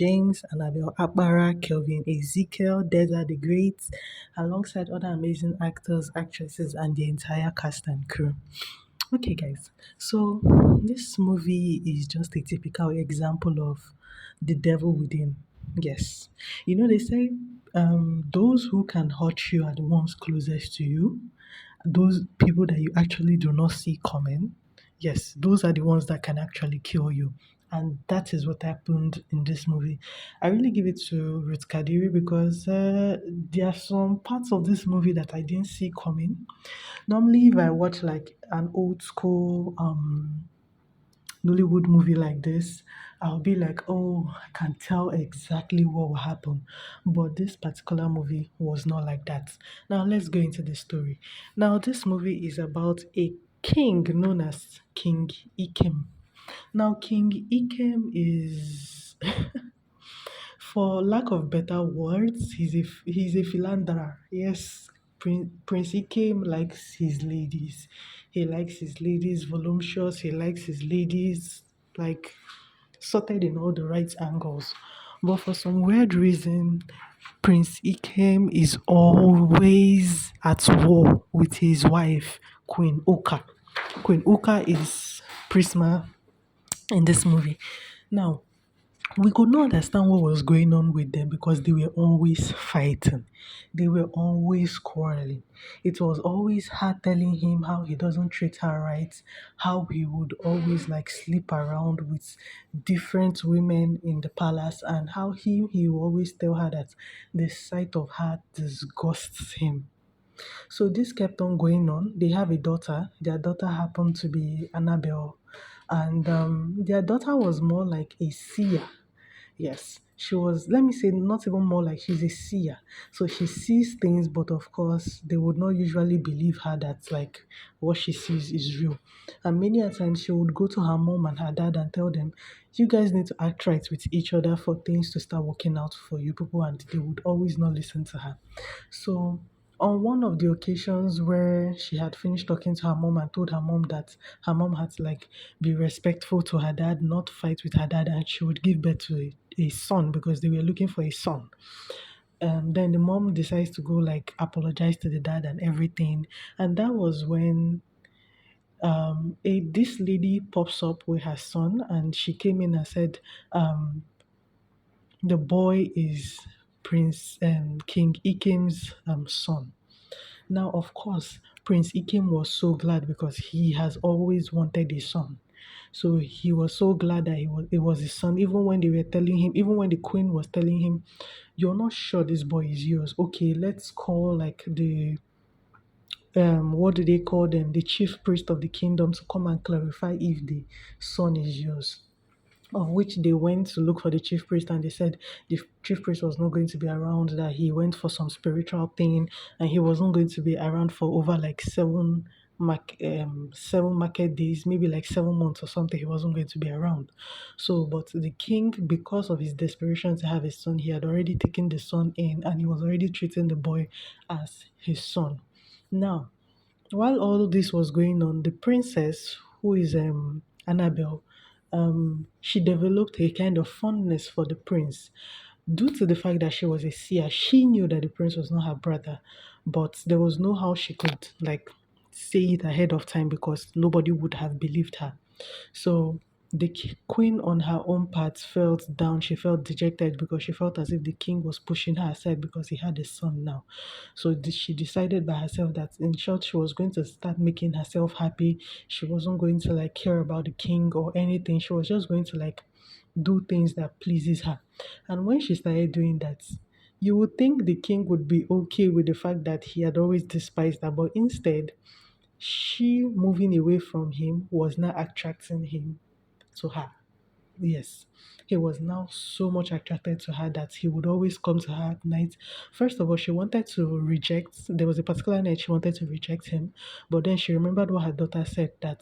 James, Annabelle Akbara, Kelvin Ezekiel, Deza the Great, alongside other amazing actors, actresses, and the entire cast and crew. Okay, guys, so this movie is just a typical example of the devil within. Yes, they say those who can hurt you are the ones closest to you, those people that you actually do not see coming. Yes, those are the ones that can actually kill you. And that is what happened in this movie. I really give it to Ruth Kadiri because there are some parts of this movie that I didn't see coming. Normally, if I watch like an old school Nollywood movie like this, I'll be like, oh, I can tell exactly what will happen. But this particular movie was not like that. Now, let's go into the story. Now, this movie is about a king known as King Ikim. Now, King Ikim is for lack of better words, he's a philanderer. Yes, Prince Ikem likes his ladies. He likes his ladies voluptuous. He likes his ladies like sorted in all the right angles. But for some weird reason, Prince Ikem is always at war with his wife, Queen Oka. Queen Oka is Prisma in this movie. Now, we could not understand what was going on with them because they were always fighting. They were always quarreling. It was always her telling him how he doesn't treat her right, how he would always like sleep around with different women in the palace, and how he will always tell her that the sight of her disgusts him. So this kept on going on. They have a daughter. Their daughter happened to be Annabelle, and their daughter was more like a seer. Yes, she was, let me say, not even more like she's a seer. So she sees things, but of course, they would not usually believe her that, like, what she sees is real. And many a times she would go to her mom and her dad and tell them, you guys need to act right with each other for things to start working out for you people, and they would always not listen to her. So, on one of the occasions where she had finished talking to her mom and told her mom that her mom had to like be respectful to her dad, not fight with her dad, and she would give birth to a son because they were looking for a son. Then the mom decides to go like apologize to the dad and everything, and that was when this lady pops up with her son, and she came in and said, the boy is Prince King Ikim's son. Now, of course, Prince Ikim was so glad because he has always wanted a son. So he was so glad that it was his son. Even when they were telling him, even when the queen was telling him, "You're not sure this boy is yours. Okay, let's call like the what do they call them? The chief priest of the kingdom to come and clarify if the son is yours." Of which they went to look for the chief priest, and they said the chief priest was not going to be around, that he went for some spiritual thing, and he wasn't going to be around for over like seven market days, maybe like 7 months or something. He wasn't going to be around. So but the king, because of his desperation to have his son, he had already taken the son in, and he was already treating the boy as his son. Now, while all this was going on, the princess, who is Annabelle, she developed a kind of fondness for the prince. Due to the fact that she was a seer, she knew that the prince was not her brother, but there was no how she could like say it ahead of time because nobody would have believed her. So the queen, on her own part, felt down. She felt dejected because she felt as if the king was pushing her aside because he had a son now. So she decided by herself that, in short, she was going to start making herself happy. She wasn't going to like care about the king or anything. She was just going to like do things that pleases her. And when she started doing that, you would think the king would be okay with the fact that he had always despised her, but instead, she moving away from him was now attracting him to her. Yes, he was now so much attracted to her that he would always come to her at night. First of all, she wanted to reject, there was a particular night she wanted to reject him, but then she remembered what her daughter said, that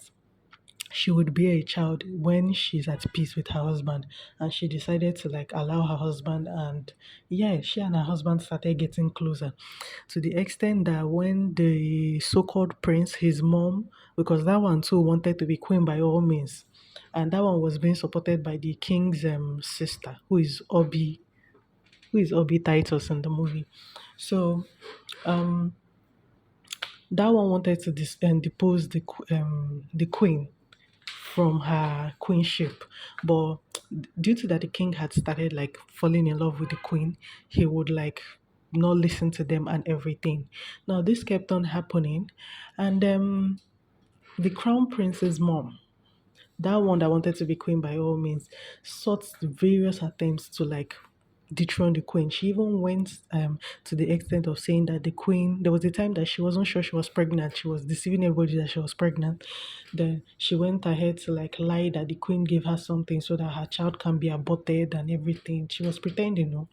she would be a child when she's at peace with her husband, and she decided to like allow her husband, and yeah, she and her husband started getting closer to the extent that when the so-called prince, his mom, because that one too wanted to be queen by all means, and that one was being supported by the king's sister, who is Obi Titus in the movie. So um, that one wanted to depose the queen from her queenship, but due to that the king had started like falling in love with the queen, he would like not listen to them and everything. Now this kept on happening, and the crown prince's mom, that one that wanted to be queen by all means, sought various attempts to like dethrone the queen. She even went to the extent of saying that the queen, there was a time that she wasn't sure she was pregnant. She was deceiving everybody that she was pregnant. Then she went ahead to like lie that the queen gave her something so that her child can be aborted and everything. She was pretending, no.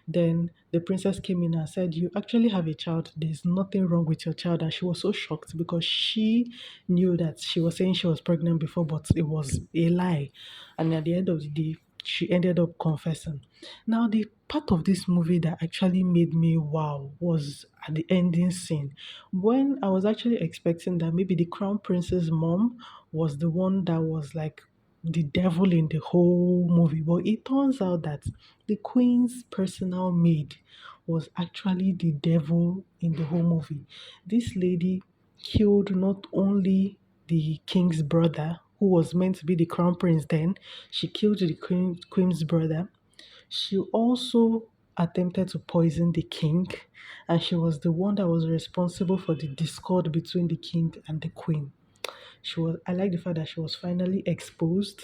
Then the princess came in and said, "You actually have a child. There's nothing wrong with your child." And she was so shocked because she knew that she was saying she was pregnant before, but it was a lie. And at the end of the day, she ended up confessing. Now, the part of this movie that actually made me wow was at the ending scene, when I was actually expecting that maybe the crown prince's mom was the one that was like the devil in the whole movie. But it turns out that the queen's personal maid was actually the devil in the whole movie. This lady killed not only the king's brother, who was meant to be the crown prince then, she killed the queen's brother. She also attempted to poison the king, and she was the one that was responsible for the discord between the king and the queen. I like the fact that she was finally exposed.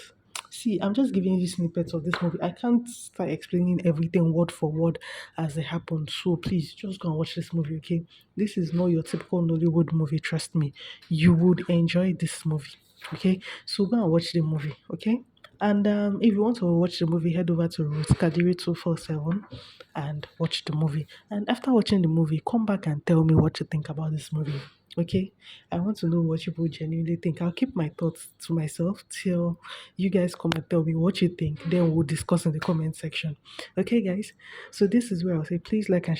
See, I'm just giving you snippets of this movie. I can't start explaining everything word for word as it happened. So please just go and watch this movie, okay? This is not your typical Nollywood movie, trust me. You would enjoy this movie. Okay? So go and watch the movie, okay? And if you want to watch the movie, head over to Ruth Kadiri 247 and watch the movie. And after watching the movie, come back and tell me what you think about this movie. Okay? I want to know what people genuinely think. I'll keep my thoughts to myself till you guys come and tell me what you think. Then we'll discuss in the comment section. Okay, guys? So this is where I'll say please like, share,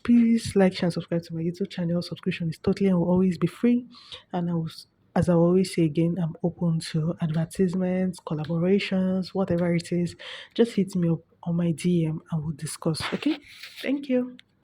and subscribe to my YouTube channel. Subscription is totally and will always be free. And as I always say again, I'm open to advertisements, collaborations, whatever it is. Just hit me up on my DM and we'll discuss. Okay? Thank you.